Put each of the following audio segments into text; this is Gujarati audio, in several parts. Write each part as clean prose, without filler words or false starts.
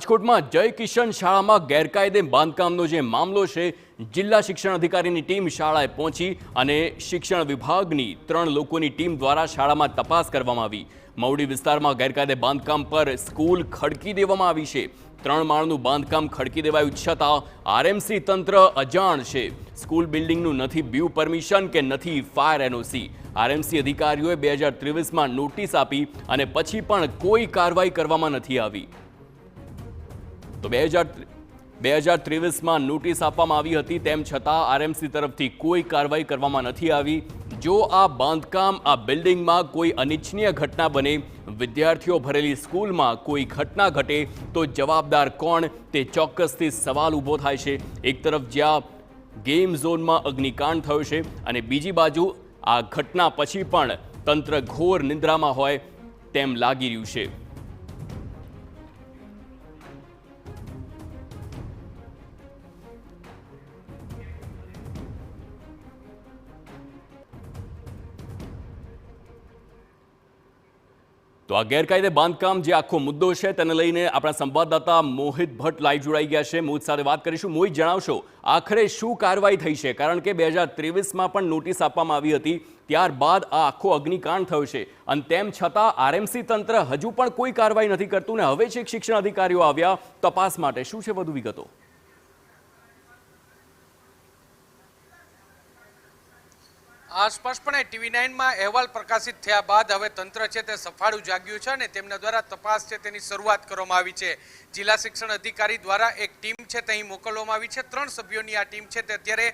રાજકોટમાં જય કિશન શાળામાં ગેરકાયદે બાંધકામનો જે મામલો છે, જિલ્લા શિક્ષણ અધિકારીની ટીમ શાળાએ પહોંચી અને શિક્ષણ વિભાગની 3 લોકોની ટીમ દ્વારા શાળામાં તપાસ કરવામાં આવી। મવડી વિસ્તારમાં ગેરકાયદે બાંધકામ પર સ્કૂલ ખડકી દેવામાં આવી છે। 3 માળનું બાંધકામ ખડકી દેવાયું છતાં આરએમસી તંત્ર અજાણ છે। સ્કૂલ બિલ્ડિંગનું નથી બીયુ પરમિશન કે નથી ફાયર એનઓસી। આરએમસી અધિકારીઓએ 2023માં નોટિસ આપી અને પછી પણ કોઈ કાર્યવાહી કરવામાં નથી આવી। તો 2023માં નોટિસ આપવામાં આવી હતી, તેમ છતાં આરએમસી તરફથી કોઈ કાર્યવાહી કરવામાં નથી આવી। જો આ બાંધકામ, આ બિલ્ડિંગમાં કોઈ અનિચ્છનીય ઘટના બને, વિદ્યાર્થીઓ ભરેલી સ્કૂલમાં કોઈ ઘટના ઘટે તો જવાબદાર કોણ, તે ચોક્કસથી સવાલ ઊભો થાય છે। એક તરફ જ્યાં ગેમ ઝોનમાં અગ્નિકાંડ થયો છે અને બીજી બાજુ આ ઘટના પછી પણ તંત્ર ઘોર નિંદ્રામાં હોય તેમ લાગી રહ્યું છે। તો આ ગેરકાયદે બાંધકામ જે આખો મુદ્દો છે તેને લઈને આપણા સંવાદદાતા મોહિત ભટ્ટ લાઈવ જોડાઈ ગયા છે। મોહિત સાથે વાત કરીશું। મોહિત, જણાવશો આખરે શું કાર્યવાહી થઈ છે? કારણ કે 2023માં પણ નોટિસ આપવામાં આવી હતી, ત્યારબાદ આ આખો અગ્નિકાંડ થયો છે અને તેમ છતાં આરએમસી તંત્ર હજુ પણ કોઈ કાર્યવાહી નથી કરતું ને હવે છે શિક્ષણ અધિકારીઓ આવ્યા તપાસ માટે। શું છે વધુ વિગતો? સ્પષ્ટપણે TV9 માં અહેવાલ પ્રકાશિત થયા બાદ હવે તંત્ર છે તે સફાળું જાગ્યું છે અને તેમના દ્વારા તપાસ છે તેની શરૂઆત કરવામાં આવી છે। જિલ્લા શિક્ષણ અધિકારી દ્વારા એક ટીમ છે તે અહીં મોકલવામાં આવી છે। 3 સભ્યોની આ ટીમ છે તે અત્યારે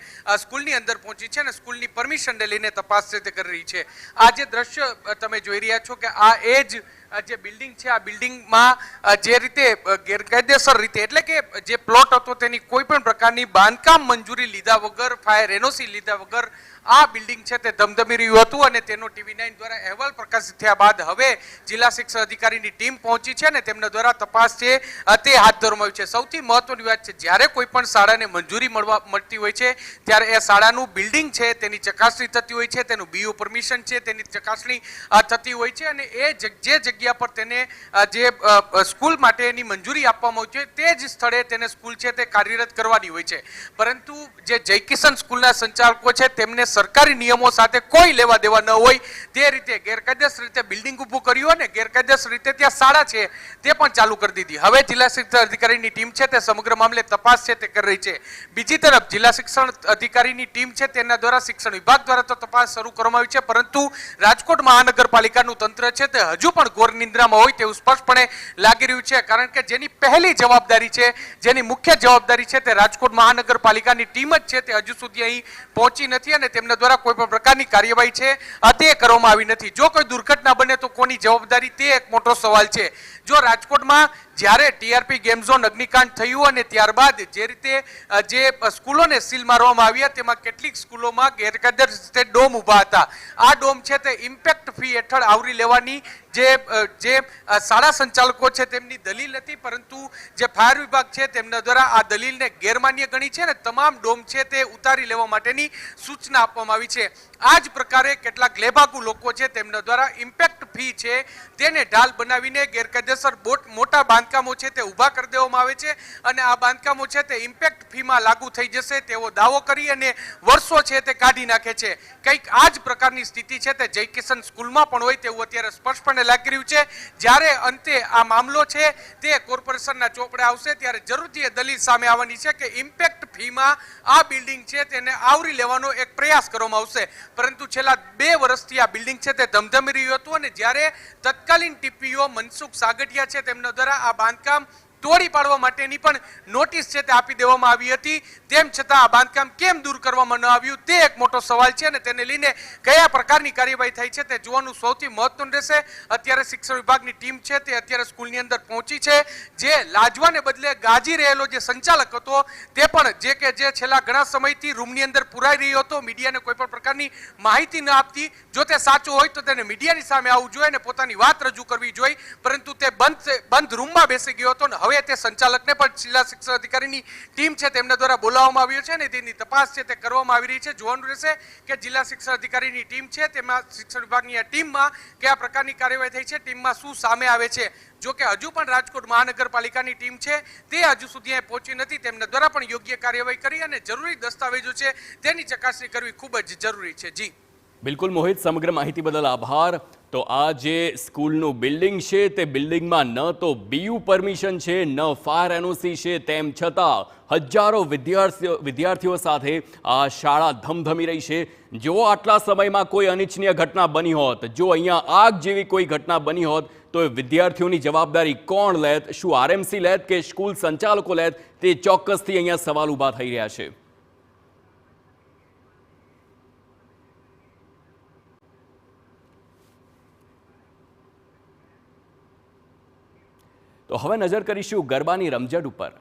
સ્કૂલની અંદર પહોંચી છે અને સ્કૂલની પરમિશનને લઈને તપાસ છે તે કરી રહી છે। આ જે દ્રશ્ય તમે જોઈ રહ્યા છો કે આ એ જ જે બિલ્ડિંગ છે, આ બિલ્ડિંગમાં જે રીતે ગેરકાયદેસર રીતે એટલે કે જે પ્લોટ હતો તેની કોઈ પણ પ્રકારની બાંધકામ મંજૂરી લીધા વગર, ફાયર એનઓસી લીધા વગર આ બિલ્ડિંગ છે તે ધમધમી રહ્યું હતું અને તેનો TV9 દ્વારા અહેવાલ પ્રકાશિત થયા બાદ હવે જિલ્લા શિક્ષણ અધિકારીની ટીમ પહોંચી છે અને તેમના દ્વારા તપાસ છે તે હાથ ધરવામાં આવી છે। સૌથી મહત્વની વાત છે, જ્યારે કોઈ પણ શાળાને મંજૂરી મળતી હોય છે ત્યારે એ શાળાનું બિલ્ડિંગ છે તેની ચકાસણી થતી હોય છે, તેનું બીયુ પરમિશન છે તેની ચકાસણી થતી હોય છે અને એ જે જગ્યા પર તેને જે સ્કૂલ માટેની મંજૂરી આપવામાં આવી છે તે જ સ્થળે તેને સ્કૂલ છે તે કાર્યરત કરવાની હોય છે। પરંતુ જે જય કિશન સ્કૂલના સંચાલકો છે તેમને સરકારી નિયમો સાથે કોઈ લેવા દેવા ન હોય તે રીતે ગેરકાયદેસર રીતે બિલ્ડિંગ ઊભું કર્યું અને ગેરકાયદેસર રીતે ત્યાં શાળા છે તે પણ ચાલુ કરી દીધી। હવે જિલ્લા શિક્ષણ અધિકારીની ટીમ છે તે સમગ્ર મામલે તપાસ છે તે કરી રહી છે। બીજી તરફ જિલ્લા શિક્ષણ અધિકારીની ટીમ છે તેના દ્વારા શિક્ષણ વિભાગ દ્વારા તો તપાસ શરૂ કરવામાં આવી છે, પરંતુ રાજકોટ મહાનગરપાલિકાનું તંત્ર છે તે હજુ પણ ઘોર નિંદ્રામાં હોય તેવું સ્પષ્ટપણે લાગી રહ્યું છે। કારણ કે જેની પહેલી જવાબદારી છે, જેની મુખ્ય જવાબદારી છે તે રાજકોટ મહાનગરપાલિકાની ટીમ જ છે તે હજુ સુધી અહીં પહોંચી નથી અને તેમના દ્વારા કોઈ પણ પ્રકારની કાર્યવાહી છે તે કરવામાં આવી નથી। જો કોઈ દુર્ઘટના બને તો કોની જવાબદારી, તે એક મોટો સવાલ છે। જો રાજકોટમાં જ્યારે ટીઆરપી ગેમ ઝોન અગ્નિકાંડ થયું અને ત્યારબાદ જે રીતે જે સ્કૂલોને સીલ મારવામાં આવ્યા તેમાં કેટલીક સ્કૂલોમાં ગેરકાયદેસર રીતે ડોમ ઊભા હતા। આ ડોમ છે તે ઇમ્પેક્ટ ફી હેઠળ આવરી લેવાની જે શાળા સંચાલકો છે તેમની દલીલ હતી, પરંતુ જે ફાયર વિભાગ છે તેમના દ્વારા આ દલીલને ગેરમાન્ય ગણી છે અને તમામ ડોમ છે તે ઉતારી લેવા માટેની સૂચના આપવામાં આવી છે। આ જ પ્રકારે કેટલાક લેભાગુ લોકો છે તેમના દ્વારા ઇમ્પેક્ટ ફી છે તેને ઢાલ બનાવીને ગેરકાયદેસર મોટા બાંધકામો છે તે ઊભા કરી દેવામાં આવે છે અને આ બાંધકામો છે તે ઇમ્પેક્ટ ફીમાં લાગુ થઈ જશે તેવો દાવો કરી અને વર્ષો છે તે કાઢી નાખે છે। કંઈક આ જ પ્રકારની સ્થિતિ છે તે જય કિશન સ્કૂલમાં પણ હોય તેવું અત્યારે સ્પષ્ટપણે લાગી રહ્યું છે। જ્યારે અંતે આ મામલો છે તે કોર્પોરેશનના ચોપડે આવશે ત્યારે જરૂરથી એ દલીલ સામે આવવાની છે કે ઇમ્પેક્ટ ફીમાં આ બિલ્ડિંગ છે તેને આવરી લેવાનો એક પ્રયાસ કરવામાં આવશે, પરંતુ છેલ્લા 2 વર્ષથી આ બિલ્ડિંગ છે તે ધમધમી રહ્યું હતું અને જ્યારે તત્કાલીન ટીપીઓ મનસુખ સાગઠિયા છે તેમના દ્વારા આ બાંધકામ તોડી પાડવા માટેની પણ નોટિસ છે તે આપી દેવામાં આવી હતી, તેમ છતાં આ બાંધકામ કેમ દૂર કરવામાં ન આવ્યું તે એક મોટો સવાલ છે અને તેને લઈને કયા પ્રકારની કાર્યવાહી થઈ છે તે જોવાનું સૌથી મહત્વનું રહેશે। અત્યારે શિક્ષણ વિભાગની ટીમ છે તે અત્યારે સ્કૂલની અંદર પહોંચી છે। જે લાજવાને બદલે ગાજી રહેલો જે સંચાલક હતો તે પણ જે છેલ્લા ઘણા સમયથી રૂમની અંદર પુરાઈ રહ્યો હતો, મીડિયાને કોઈ પણ પ્રકારની માહિતી ન આપતી, જો તે સાચું હોય તો તેને મીડિયાની સામે આવવું જોઈએ અને પોતાની વાત રજૂ કરવી જોઈએ, પરંતુ તે બંધ રૂમમાં બેસી ગયો હતો અને હવે તે સંચાલકને પણ જિલ્લા શિક્ષણ અધિકારીની ટીમ છે તેમના દ્વારા બોલાવવામાં આવ્યો છે અને તેની તપાસ છે તે કરવામાં આવી રહી છે। જોવાનું રહેશે કે જિલ્લા શિક્ષણ અધિકારીની ટીમ છે તેમાં શિક્ષણ વિભાગની આ ટીમમાં કયા પ્રકારની કાર્યવાહી થઈ છે, ટીમમાં શું સામે આવે છે। જો કે હજુ પણ રાજકોટ મહાનગરપાલિકાની ટીમ છે તે હજુ સુધી અહીં પહોંચી નથી. તેમના દ્વારા પણ યોગ્ય કાર્યવાહી કરી અને જરૂરી દસ્તાવેજો છે તેની ચકાસણી કરવી ખૂબ જ જરૂરી છે. જી બિલકુલ મોહિત, સમગ્ર માહિતી બદલ આભાર. તો આ જે સ્કૂલનું બિલ્ડિંગ છે તે બિલ્ડિંગમાં ન તો બીયુ પરમિશન છે, ન ફાયર એનઓસી છે, તેમ છતાં હજારો વિદ્યાર્થીઓ સાથે આ શાળા ધમધમી રહી છે. જો આટલા સમયમાં કોઈ અનિચ્છનીય ઘટના બની હોત, જો અહીંયા આગ જેવી કોઈ ઘટના બની હોત, તો એ વિદ્યાર્થીઓની જવાબદારી કોણ લેત? શું આરએમસી લેત કે સ્કૂલ સંચાલકો લેત? તે ચોક્કસથી અહીંયા સવાલ ઊભા થઈ રહ્યા છે. તો હવે નજર કરીશું ગરબાની રમઝટ ઉપર.